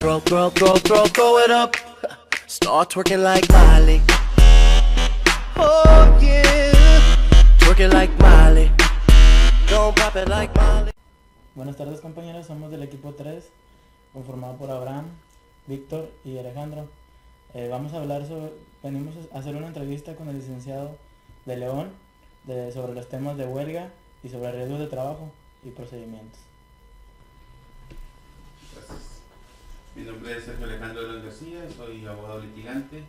Throw it up. Start twerking like Miley. Oh yeah. Twerking like Miley. Don't pop it like Miley. Buenas tardes, compañeros, somos del equipo 3, conformado por Abraham, Víctor y Alejandro. Vamos a hablar venimos a hacer una entrevista con el licenciado de León sobre los temas de huelga y sobre riesgos de trabajo y procedimientos. Gracias. Mi nombre es Sergio Alejandro de García, soy abogado litigante,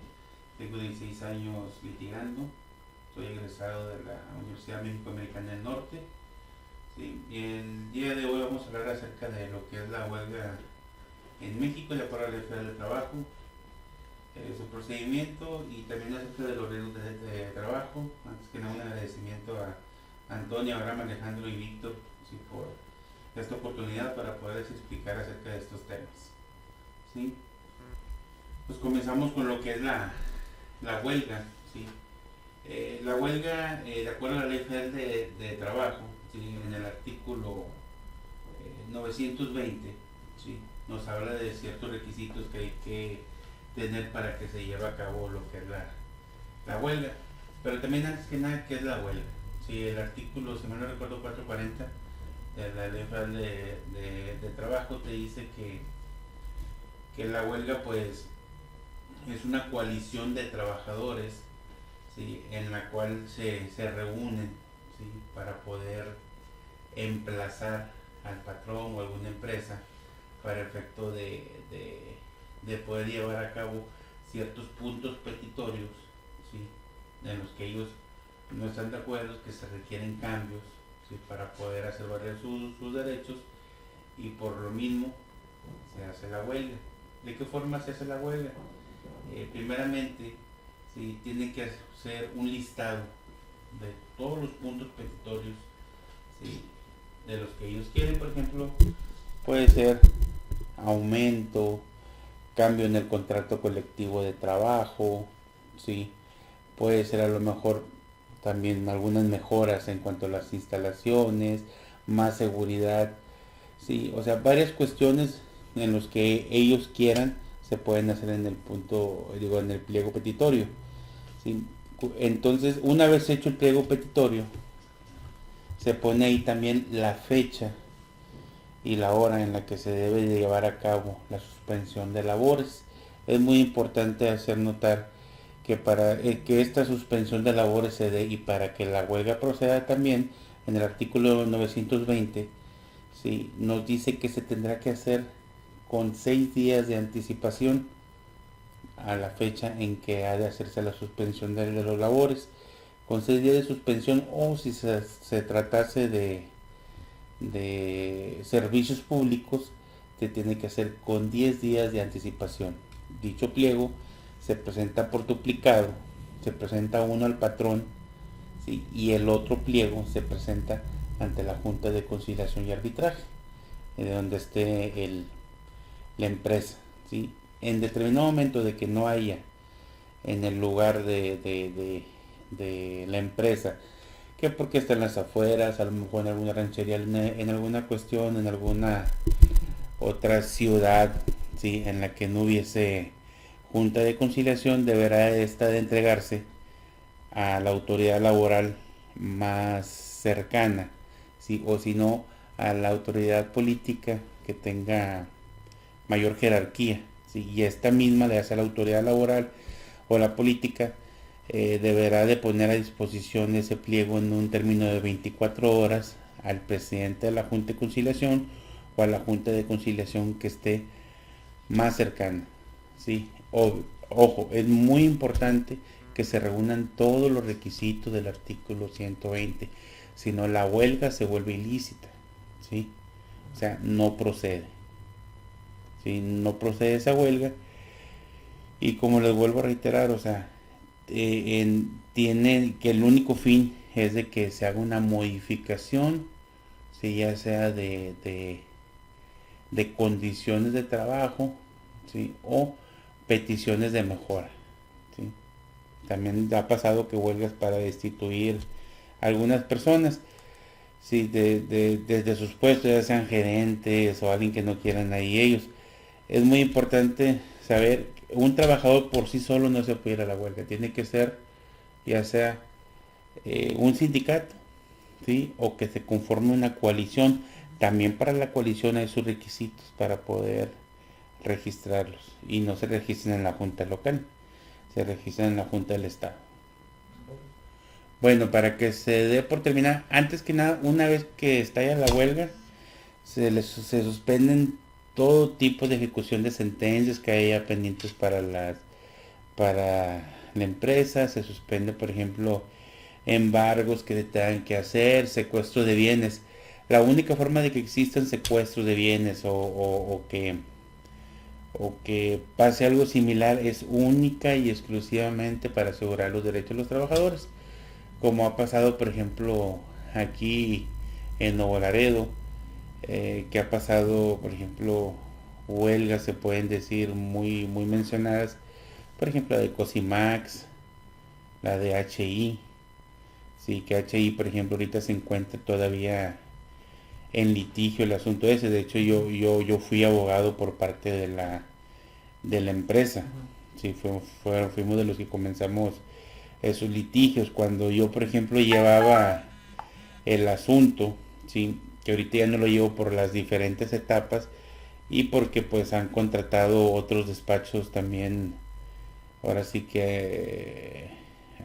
tengo 16 años litigando, soy egresado de la Universidad México-Americana del Norte. Sí, y el día de hoy vamos a hablar acerca de lo que es la huelga en México, de acuerdo a la Ley Federal del Trabajo, su procedimiento y también acerca de los riesgos de trabajo. Antes que nada, un agradecimiento a Antonio, Abraham, Alejandro y Víctor, sí, por esta oportunidad para poderles explicar acerca de estos temas. ¿Sí? Pues comenzamos con lo que es la huelga. ¿Sí? La huelga, de acuerdo a la Ley Federal de Trabajo, ¿sí? En el artículo 920, ¿sí? Nos habla de ciertos requisitos que hay que tener para que se lleve a cabo lo que es la huelga. Pero también, antes que nada, ¿qué es la huelga? ¿Sí? El artículo, si mal no recuerdo, 440 de la Ley Federal de Trabajo te dice que la huelga, pues, es una coalición de trabajadores, ¿sí? En la cual se reúnen, ¿sí? Para poder emplazar al patrón o alguna empresa para efecto de poder llevar a cabo ciertos puntos petitorios, ¿sí? En los que ellos no están de acuerdo, que se requieren cambios, ¿sí? Para poder hacer valer sus derechos, y por lo mismo se hace la huelga. ¿De qué forma se hace la huelga? Primeramente, ¿sí? Tienen que hacer un listado de todos los puntos petitorios, ¿sí? De los que ellos quieren. Por ejemplo, puede ser aumento, cambio en el contrato colectivo de trabajo, ¿sí? Puede ser a lo mejor también algunas mejoras en cuanto a las instalaciones, más seguridad, ¿sí? O sea, varias cuestiones en los que ellos quieran se pueden hacer en el en el pliego petitorio, ¿sí? Entonces, una vez hecho el pliego petitorio, se pone ahí también la fecha y la hora en la que se debe de llevar a cabo la suspensión de labores. Es muy importante hacer notar que para que esta suspensión de labores se dé y para que la huelga proceda también, en el artículo 920, ¿sí? Nos dice que se tendrá que hacer con 6 días de anticipación a la fecha en que ha de hacerse la suspensión de los labores. Con 6 días de suspensión, o si se tratase de servicios públicos, se tiene que hacer con 10 días de anticipación. Dicho pliego se presenta por duplicado, se presenta uno al patrón, ¿sí? Y el otro pliego se presenta ante la Junta de Conciliación y Arbitraje, de donde esté la empresa, ¿sí? En determinado momento de que no haya en el lugar de la empresa, que porque está en las afueras, a lo mejor en alguna ranchería, en alguna cuestión, en alguna otra ciudad, ¿sí? En la que no hubiese Junta de Conciliación, deberá esta de entregarse a la autoridad laboral más cercana, ¿sí? O si no, a la autoridad política que tenga mayor jerarquía, ¿sí? Y esta misma le hace a la autoridad laboral o la política, deberá de poner a disposición ese pliego en un término de 24 horas al presidente de la Junta de Conciliación o a la Junta de Conciliación que esté más cercana, ¿sí? Ojo, es muy importante que se reúnan todos los requisitos del artículo 120, si no la huelga se vuelve ilícita, ¿sí? O sea, no procede, ¿sí? No procede esa huelga, y como les vuelvo a reiterar, o sea, tiene que el único fin es de que se haga una modificación, ¿sí? Ya sea de condiciones de trabajo, ¿sí? O peticiones de mejora, ¿sí? También ha pasado que huelgas para destituir a algunas personas, ¿sí? Desde sus puestos, ya sean gerentes o alguien que no quieran ahí ellos. es muy importante saber, un trabajador por sí solo no se puede ir a la huelga, tiene que ser ya sea un sindicato, ¿sí? O que se conforme una coalición. También para la coalición hay sus requisitos para poder registrarlos y no se registran en la junta local, se registran en la junta del estado. Bueno, para que se dé por terminar, antes que nada, una vez que estalla la huelga, se suspenden todo tipo de ejecución de sentencias que haya pendientes para la empresa. Se suspende, por ejemplo, embargos que tengan que hacer, secuestro de bienes. La única forma de que existan secuestros de bienes o que pase algo similar es única y exclusivamente para asegurar los derechos de los trabajadores, como ha pasado, por ejemplo, aquí en Nuevo Laredo, que ha pasado, por ejemplo, huelgas, se pueden decir, muy mencionadas, por ejemplo, la de Cosimax, la de HI, sí, que HI, por ejemplo, ahorita se encuentra todavía en litigio el asunto ese. De hecho, yo fui abogado por parte de la empresa. Sí, fuimos de los que comenzamos esos litigios. Cuando yo, por ejemplo, llevaba el asunto, sí, que ahorita ya no lo llevo por las diferentes etapas y porque pues han contratado otros despachos también, ahora sí que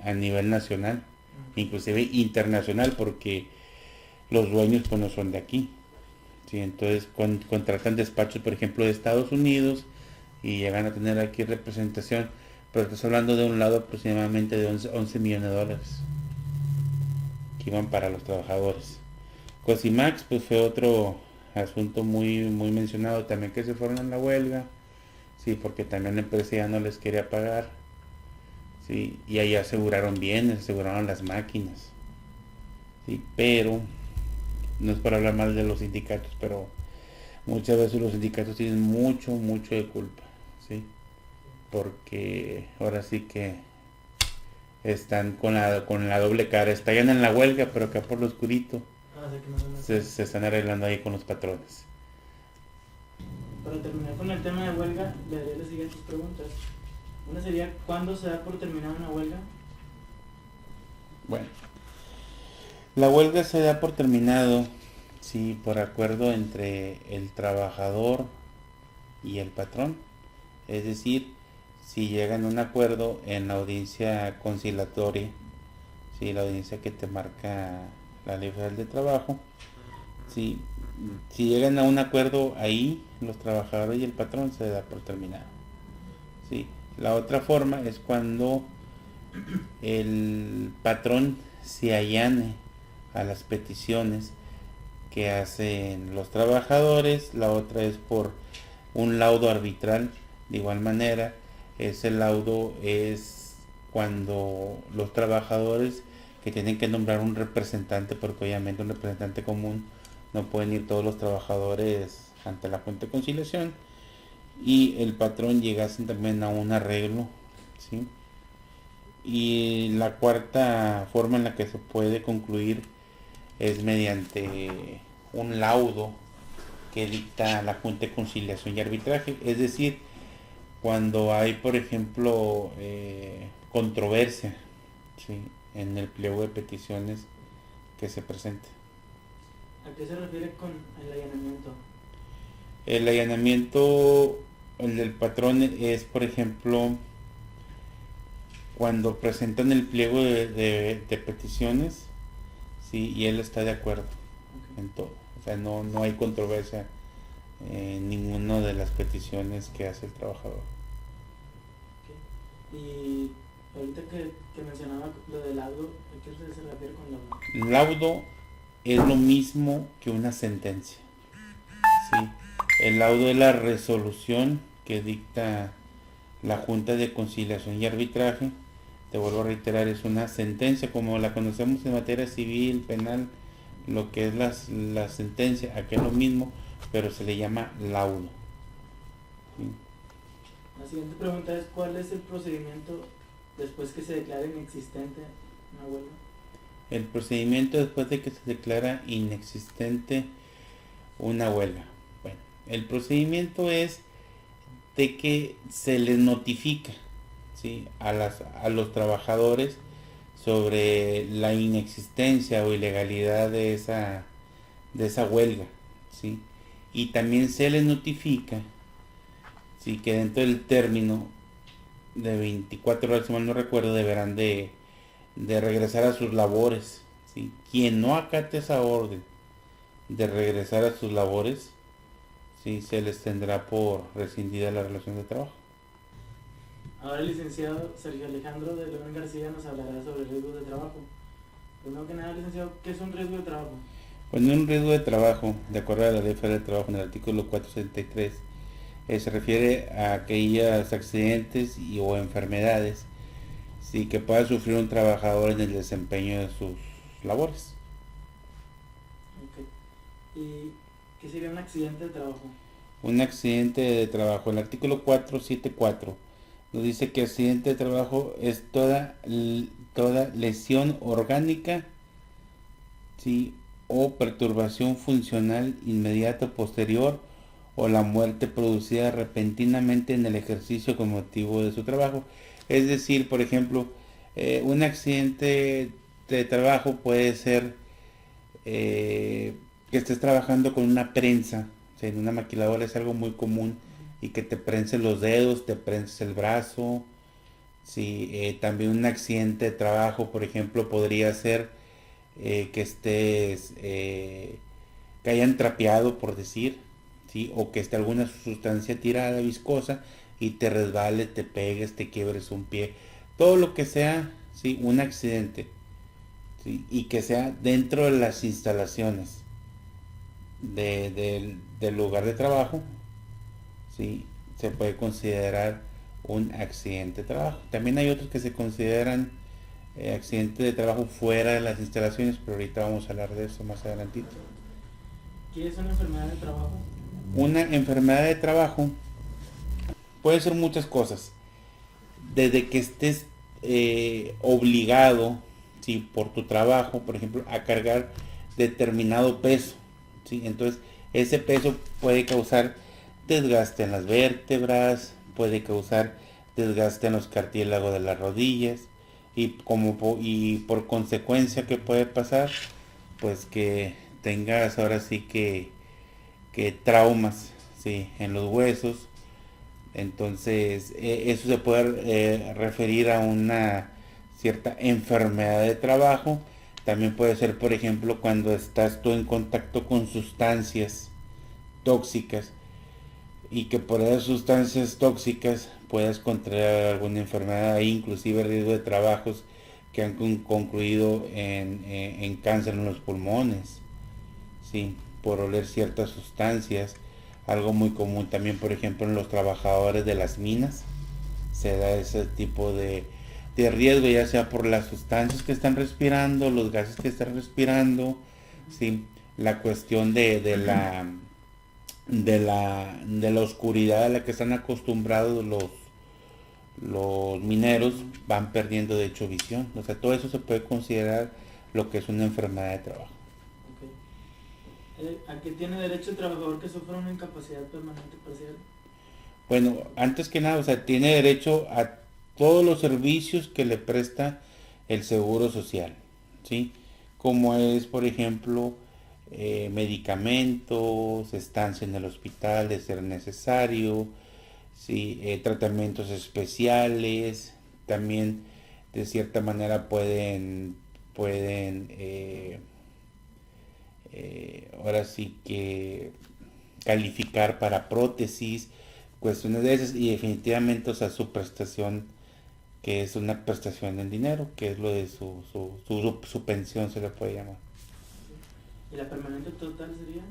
a nivel nacional, inclusive internacional, porque los dueños pues no son de aquí, ¿sí? Entonces contratan despachos, por ejemplo, de Estados Unidos y llegan a tener aquí representación, pero estás hablando de un lado aproximadamente de 11 millones de dólares que iban para los trabajadores. Cosimax pues fue otro asunto muy mencionado también, que se fueron a la huelga, sí, porque también la empresa ya no les quería pagar, sí, y ahí aseguraron bienes, aseguraron las máquinas, sí, pero no es para hablar mal de los sindicatos, pero muchas veces los sindicatos tienen mucho de culpa, sí, porque ahora sí que están con la doble cara, estallan en la huelga, pero acá por lo oscurito se están arreglando ahí con los patrones. Para terminar con el tema de huelga, le daré las siguientes preguntas. Una sería, ¿cuándo se da por terminada una huelga? Bueno, la huelga se da por terminado si por acuerdo entre el trabajador y el patrón, es decir, si llegan a un acuerdo en la audiencia conciliatoria, si la audiencia que te marca la Ley Federal de Trabajo, si llegan a un acuerdo ahí, los trabajadores y el patrón, se da por terminado. ¿Sí? La otra forma es cuando el patrón se allane a las peticiones que hacen los trabajadores. La otra es por un laudo arbitral. De igual manera, ese laudo es cuando los trabajadores que tienen que nombrar un representante, porque obviamente un representante común no pueden ir todos los trabajadores ante la Junta de Conciliación, y el patrón llegasen también a un arreglo, ¿sí? Y la cuarta forma en la que se puede concluir es mediante un laudo que dicta la Junta de Conciliación y Arbitraje, es decir, cuando hay, por ejemplo, controversia, ¿sí?, en el pliego de peticiones que se presente. ¿A qué se refiere con el allanamiento? El allanamiento, el del patrón, es, por ejemplo, cuando presentan el pliego de peticiones, ¿sí?, y él está de acuerdo, okay, en todo. O sea, no hay controversia en ninguna de las peticiones que hace el trabajador. Okay. Y ahorita que mencionaba lo del laudo, ¿a qué se refiere con laudo? Laudo es lo mismo que una sentencia, ¿sí? El laudo es la resolución que dicta la Junta de Conciliación y Arbitraje. Te vuelvo a reiterar, es una sentencia como la conocemos en materia civil, penal, lo que es la sentencia, aquí es lo mismo, pero se le llama laudo, ¿sí? La siguiente pregunta es, ¿cuál es el procedimiento después que se declare inexistente una huelga? El procedimiento después de que se declara inexistente una huelga. Bueno, el procedimiento es de que se les notifica, ¿sí?, a los trabajadores sobre la inexistencia o ilegalidad de esa huelga, ¿sí? Y también se les notifica, ¿sí?, que dentro del término de 24 horas, si mal no recuerdo, deberán de regresar a sus labores, ¿sí? Quien no acate esa orden de regresar a sus labores, ¿sí?, se les tendrá por rescindida la relación de trabajo. Ahora el licenciado Sergio Alejandro de León García nos hablará sobre riesgos de trabajo. Primero que nada, licenciado, ¿qué es un riesgo de trabajo? Bueno, un riesgo de trabajo, de acuerdo a la Ley Federal del Trabajo en el artículo 463, se refiere a aquellos accidentes o enfermedades, sí, que pueda sufrir un trabajador en el desempeño de sus labores. Okay. ¿Y qué sería un accidente de trabajo? Un accidente de trabajo, el artículo 474 nos dice que accidente de trabajo es toda lesión orgánica, ¿sí?, o perturbación funcional inmediata o posterior, o la muerte producida repentinamente en el ejercicio con motivo de su trabajo. Es decir, por ejemplo, un accidente de trabajo puede ser que estés trabajando con una prensa, o sea, en una maquiladora es algo muy común, y que te prenses los dedos, te prenses el brazo. Sí, también un accidente de trabajo, por ejemplo, podría ser que estés, que hayan trapeado, por decir, ¿sí?, o que esté alguna sustancia tirada, viscosa, y te resbale, te pegues, te quiebres un pie. Todo lo que sea, ¿sí?, un accidente, ¿sí?, y que sea dentro de las instalaciones del lugar de trabajo, ¿sí?, se puede considerar un accidente de trabajo. También hay otros que se consideran accidente de trabajo fuera de las instalaciones, pero ahorita vamos a hablar de eso más adelantito. ¿Qué es una enfermedad de trabajo? Una enfermedad de trabajo puede ser muchas cosas, desde que estés obligado, ¿sí?, por tu trabajo, por ejemplo, a cargar determinado peso, ¿sí? Entonces ese peso puede causar desgaste en las vértebras, puede causar desgaste en los cartílagos de las rodillas, y por consecuencia, ¿qué puede pasar? Pues que tengas ahora sí que traumas, ¿sí?, en los huesos. Entonces eso se puede referir a una cierta enfermedad de trabajo. También puede ser, por ejemplo, cuando estás tú en contacto con sustancias tóxicas, y que por esas sustancias tóxicas puedas contraer alguna enfermedad, inclusive riesgo de trabajos que han concluido en cáncer en los pulmones, ¿sí?, por oler ciertas sustancias. Algo muy común también, por ejemplo, en los trabajadores de las minas, se da ese tipo de riesgo, ya sea por las sustancias que están respirando, los gases que están respirando, ¿sí?, la cuestión de la oscuridad a la que están acostumbrados los mineros, van perdiendo de hecho visión. O sea, todo eso se puede considerar lo que es una enfermedad de trabajo. Okay. ¿A qué tiene derecho el trabajador que sufra una incapacidad permanente parcial? Bueno, antes que nada, o sea, tiene derecho a todos los servicios que le presta el Seguro Social, ¿sí? Como es, por ejemplo, medicamentos, estancia en el hospital de ser necesario, ¿sí?, tratamientos especiales. También de cierta manera pueden ahora sí que calificar para prótesis, cuestiones de esas, y definitivamente, o sea, su prestación, que es una prestación en dinero, que es lo de su pensión, se le puede llamar. ¿Y la permanente total sería?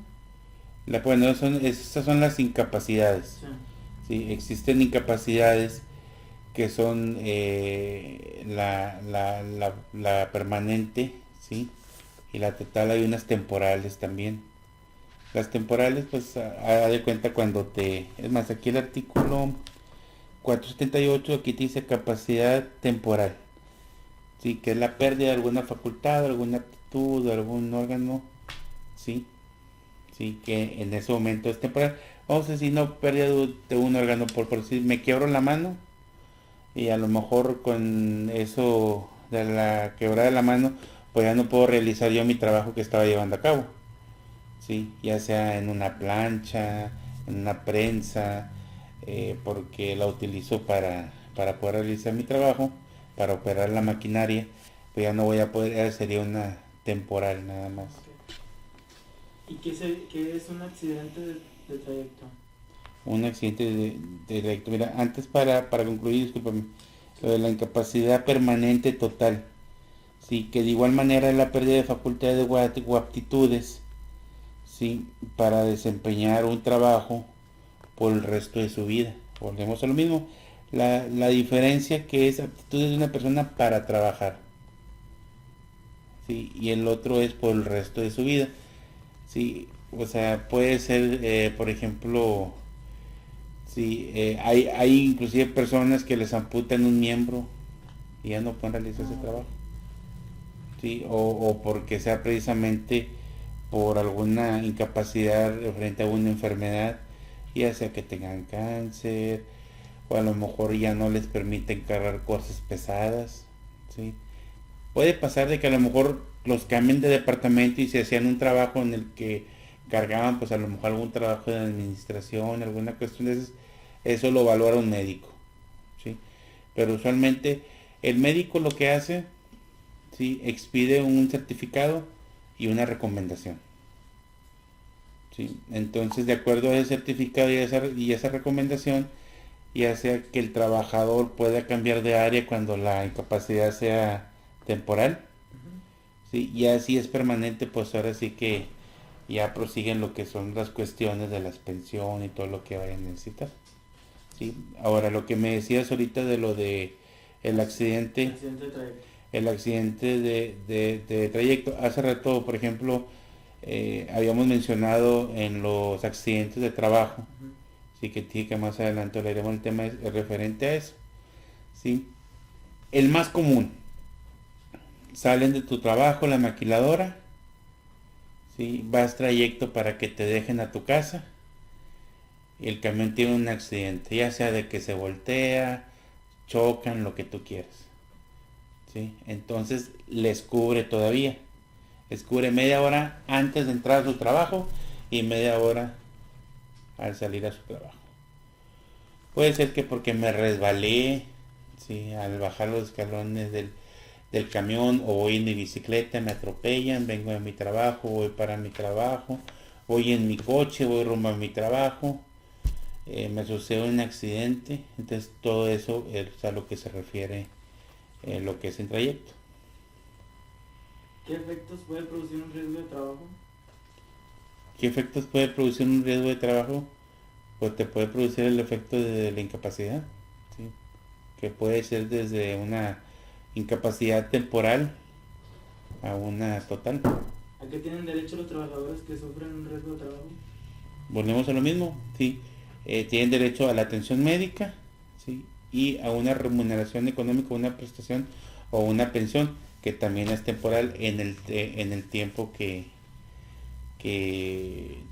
Bueno, esas son las incapacidades. Sí, existen incapacidades que son la permanente, ¿sí?, y la total. Hay unas temporales también. Las temporales, pues, haz de cuenta cuando es más, aquí el artículo 478, aquí te dice capacidad temporal, ¿sí?, que es la pérdida de alguna facultad, alguna aptitud, de algún órgano, ¿sí?, que en ese momento es temporal. O sea, si no pérdida de un órgano, por decir, me quiebro la mano y a lo mejor con eso de la quebrada de la mano, pues ya no puedo realizar yo mi trabajo que estaba llevando a cabo, ¿sí? Ya sea en una plancha, en una prensa, porque la utilizo para poder realizar mi trabajo, para operar la maquinaria, pues ya no voy a poder, ya sería una temporal nada más. ¿Y qué es un accidente de trayecto? Un accidente de trayecto. Mira, antes para concluir, discúlpame, lo de la incapacidad permanente total, sí, que de igual manera es la pérdida de facultades o aptitudes, sí, para desempeñar un trabajo por el resto de su vida. Volvemos a lo mismo. La diferencia que es aptitudes de una persona para trabajar, sí, y el otro es por el resto de su vida, sí. O sea, puede ser, por ejemplo, sí, hay inclusive personas que les amputan un miembro y ya no pueden realizar ese trabajo, sí, o porque sea precisamente por alguna incapacidad frente a una enfermedad, ya sea que tengan cáncer, o a lo mejor ya no les permiten cargar cosas pesadas, ¿sí? Puede pasar de que a lo mejor los cambien de departamento y se hacían un trabajo en el que cargaban, pues a lo mejor algún trabajo de administración, alguna cuestión de esas, eso lo valora un médico, ¿sí? Pero usualmente el médico lo que hace, ¿sí? Expide un certificado y una recomendación, ¿sí? Entonces, de acuerdo a ese certificado y esa recomendación, ya sea que el trabajador pueda cambiar de área cuando la incapacidad sea temporal, ¿sí? Y así es permanente, pues ahora sí que ya prosiguen lo que son las cuestiones de las pensiones y todo lo que vayan a necesitar, ¿sí? Ahora, lo que me decías ahorita de lo de el accidente Accidente de trayecto. el accidente de trayecto. Hace rato, por ejemplo, habíamos mencionado en los accidentes de trabajo, Ujú. sí, que más adelante hablaremos el tema referente a eso, ¿sí? El más común, salen de tu trabajo, la maquiladora, ¿sí? Vas trayecto para que te dejen a tu casa y el camión tiene un accidente, ya sea de que se voltea, chocan, lo que tú quieras, ¿sí? Entonces les cubre todavía. Les cubre media hora antes de entrar a su trabajo y media hora al salir a su trabajo. Puede ser que porque me resbalé, ¿sí? Al bajar los escalones del camión, o voy en mi bicicleta, me atropellan, vengo de mi trabajo, voy para mi trabajo, voy en mi coche, voy rumbo a mi trabajo, me sucede un accidente. Entonces todo eso es a lo que se refiere lo que es el trayecto. ¿Qué efectos puede producir un riesgo de trabajo? ¿Qué efectos puede producir un riesgo de trabajo? Pues te puede producir el efecto de la incapacidad, ¿sí? Que puede ser desde una incapacidad temporal a una total. ¿A qué tienen derecho los trabajadores que sufren un riesgo de trabajo? Volvemos a lo mismo, ¿sí? Tienen derecho a la atención médica, ¿sí? Y a una remuneración económica, una prestación o una pensión que también es temporal en el tiempo que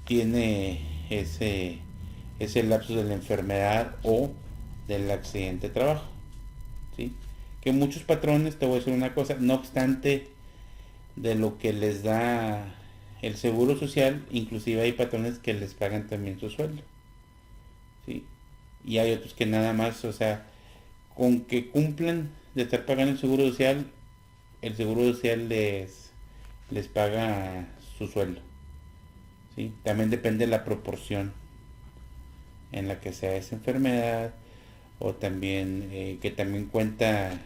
tiene ese lapso de la enfermedad o del accidente de trabajo, ¿sí? Que muchos patrones, te voy a decir una cosa, no obstante de lo que les da el seguro social, inclusive hay patrones que les pagan también su sueldo, ¿sí? Y hay otros que nada más, o sea, con que cumplan de estar pagando el seguro social les paga su sueldo, ¿sí? También depende de la proporción en la que sea esa enfermedad, o también que también cuenta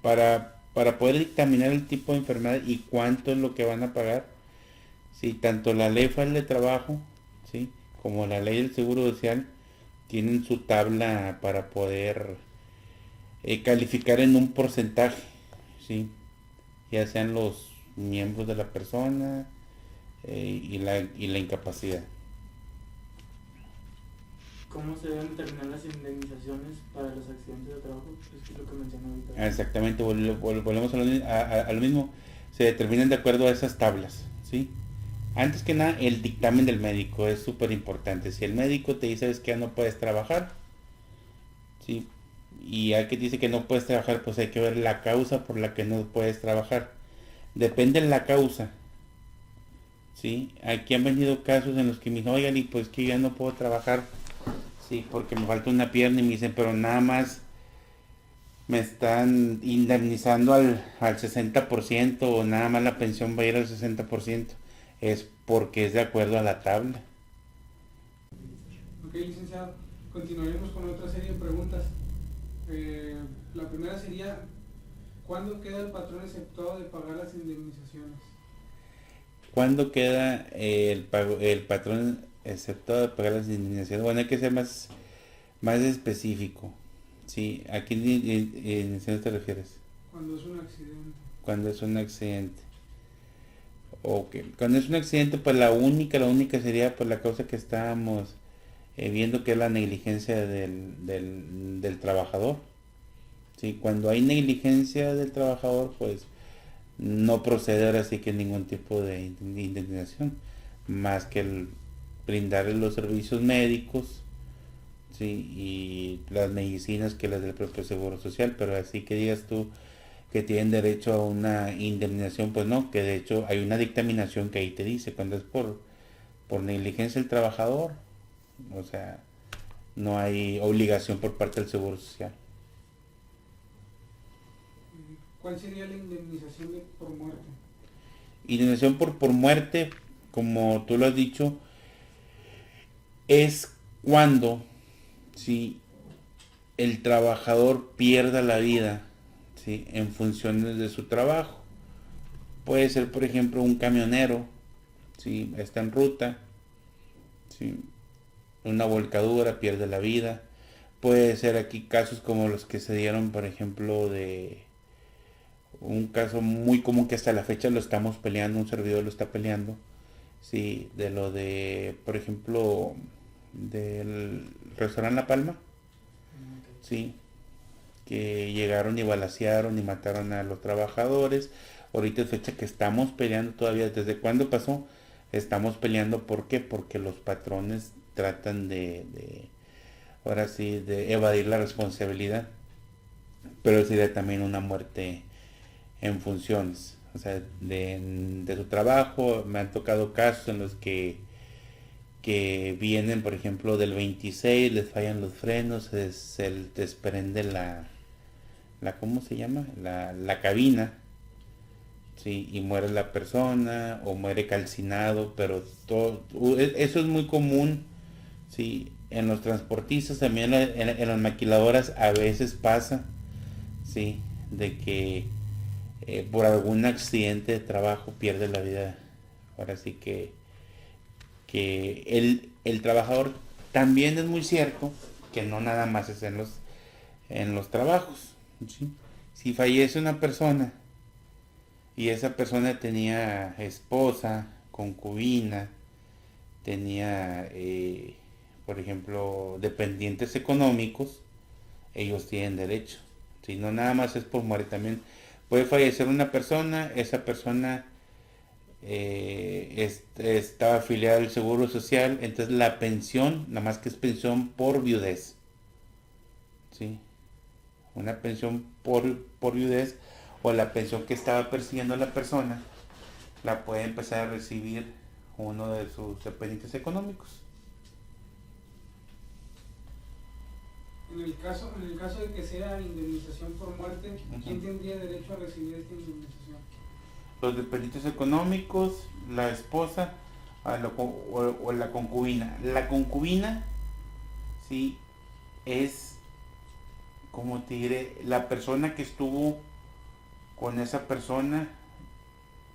para poder dictaminar el tipo de enfermedad y cuánto es lo que van a pagar, ¿sí? Tanto la ley federal de trabajo, ¿sí? Como la ley del seguro social tienen su tabla para poder calificar en un porcentaje, ¿sí? Ya sean los miembros de la persona y la incapacidad. ¿Cómo se deben determinar las indemnizaciones para los accidentes de trabajo? Es lo que mencioné ahorita. Exactamente, volvemos a lo mismo, se determinan de acuerdo a esas tablas, ¿sí? Antes que nada, el dictamen del médico es súper importante. Si el médico te dice, es que ya no puedes trabajar, ¿sí? Y ya que dice que no puedes trabajar, pues hay que ver la causa por la que no puedes trabajar. Depende de la causa, ¿sí? Aquí han venido casos en los que me dicen, oigan, y pues que ya no puedo trabajar, sí, porque me falta una pierna, y me dicen, pero nada más me están indemnizando al 60% o nada más la pensión va a ir al 60%. Es porque es de acuerdo a la tabla. Ok, licenciado. Continuaremos con otra serie de preguntas. La primera sería, ¿cuándo queda el patrón exceptuado de pagar las indemnizaciones? ¿Cuándo queda el patrón exceptuado de pagar las indemnizaciones? Bueno, hay que ser más específico. Sí, ¿a qué indemnización te refieres? Cuando es un accidente. Cuando es un accidente. Ok, cuando es un accidente, pues la única sería por la causa que estábamos viendo, que es la negligencia del trabajador. Sí, cuando hay negligencia del trabajador, pues no procede ahora sí que ningún tipo de indemnización, más que el brindarle los servicios médicos, sí, y las medicinas que las del propio Seguro Social, pero así que digas tú que tienen derecho a una indemnización, pues no, que de hecho hay una dictaminación que ahí te dice cuando es por negligencia del trabajador, o sea, no hay obligación por parte del Seguro Social. ¿Cuál sería la indemnización por muerte? Indemnización por muerte, como tú lo has dicho, es cuando si el trabajador pierda la vida, ¿sí?, en funciones de su trabajo. Puede ser, por ejemplo, un camionero, ¿sí?, está en ruta, ¿sí?, una volcadura, pierde la vida. Puede ser aquí casos como los que se dieron, por ejemplo, de un caso muy común que hasta la fecha lo estamos peleando, un servidor lo está peleando, sí, de lo de, por ejemplo, del restaurante La Palma, sí, que llegaron y balacearon y mataron a los trabajadores. Ahorita es fecha que estamos peleando todavía. ¿Desde cuándo pasó? Estamos peleando, ¿por qué? Porque los patrones tratan ahora sí, de evadir la responsabilidad. Pero sería también una muerte en funciones, o sea, de su trabajo. Me han tocado casos en los que vienen, por ejemplo, del 26, les fallan los frenos, se les desprende ¿cómo se llama? La cabina, sí, y muere la persona o muere calcinado, pero eso es muy común, sí, en los transportistas, también en las maquiladoras a veces pasa, sí, de que por algún accidente de trabajo pierde la vida. Ahora sí que el trabajador, también es muy cierto que no nada más es en los trabajos, ¿sí? Si fallece una persona y esa persona tenía esposa, concubina, tenía, por ejemplo, dependientes económicos, ellos tienen derecho. Si no nada más es por muerte, también puede fallecer una persona, esa persona estaba afiliada al Seguro Social, entonces la pensión, nada más que es pensión por viudez, ¿sí? Una pensión por viudez, o la pensión que estaba persiguiendo la persona, la puede empezar a recibir uno de sus dependientes económicos. En el caso de que sea indemnización por muerte, ¿quién tendría derecho a recibir esta indemnización? Los dependientes económicos, la esposa o la concubina. La concubina, sí, es, como te diré, la persona que estuvo con esa persona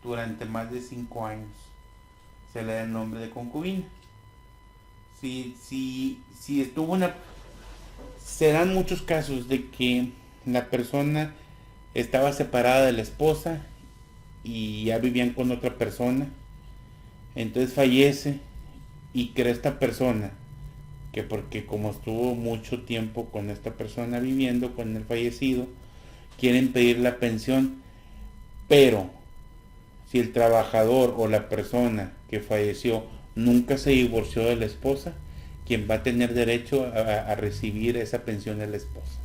durante más de 5 años. Se le da el nombre de concubina. Si estuvo se dan muchos casos de que la persona estaba separada de la esposa y ya vivían con otra persona, entonces fallece y cree esta persona que, porque como estuvo mucho tiempo con esta persona viviendo con el fallecido, quieren pedir la pensión, pero si el trabajador o la persona que falleció nunca se divorció de la esposa, quien va a tener derecho a recibir esa pensión de la esposa.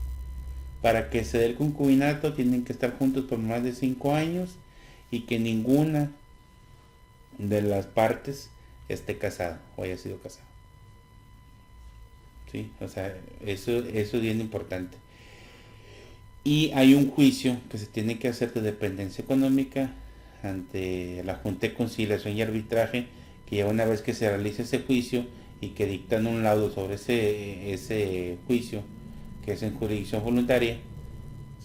Para que se dé el concubinato tienen que estar juntos por más de 5 años y que ninguna de las partes esté casada o haya sido casada. ¿Sí? O sea, eso es bien importante. Y hay un juicio que se tiene que hacer de dependencia económica ante la Junta de Conciliación y Arbitraje, que ya una vez que se realice ese juicio y que dictan un laudo sobre ese juicio, que es en jurisdicción voluntaria,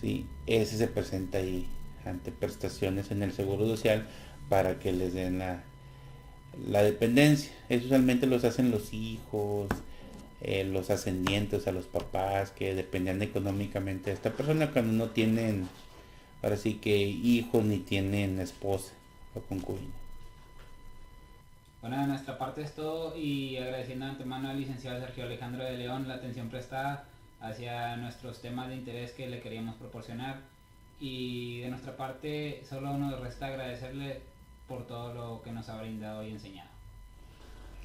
¿sí? Ese se presenta ahí ante prestaciones en el Seguro Social para que les den la dependencia. Eso usualmente los hacen los hijos, los ascendientes a los papás que dependían económicamente de esta persona cuando no tienen, ahora sí que hijos ni tienen esposa o concubina. Bueno, de nuestra parte es todo y agradeciendo de antemano al licenciado Sergio Alejandro de León la atención prestada hacia nuestros temas de interés que le queríamos proporcionar, y de nuestra parte solo nos resta agradecerle por todo lo que nos ha brindado y enseñado.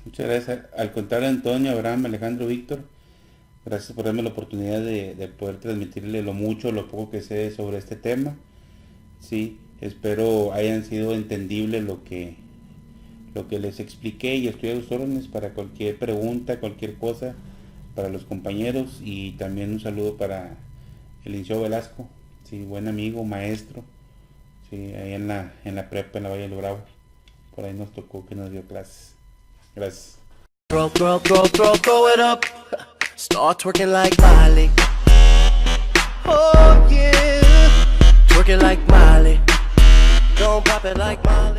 Muchas gracias. Al contrario, Antonio, Abraham, Alejandro, Víctor, gracias por darme la oportunidad de poder transmitirle lo mucho o lo poco que sé sobre este tema. Sí, espero hayan sido entendible lo que les expliqué, y estoy a sus órdenes para cualquier pregunta, cualquier cosa para los compañeros. Y también un saludo para el licenciado Velasco, sí, buen amigo, maestro, sí, ahí en la prepa en la Valle del Bravo. Por ahí nos tocó que nos dio clases. Gracias. Throw it up. Start twerking like Miley. Oh yeah. Twerking like Miley. Don't pop it like Miley.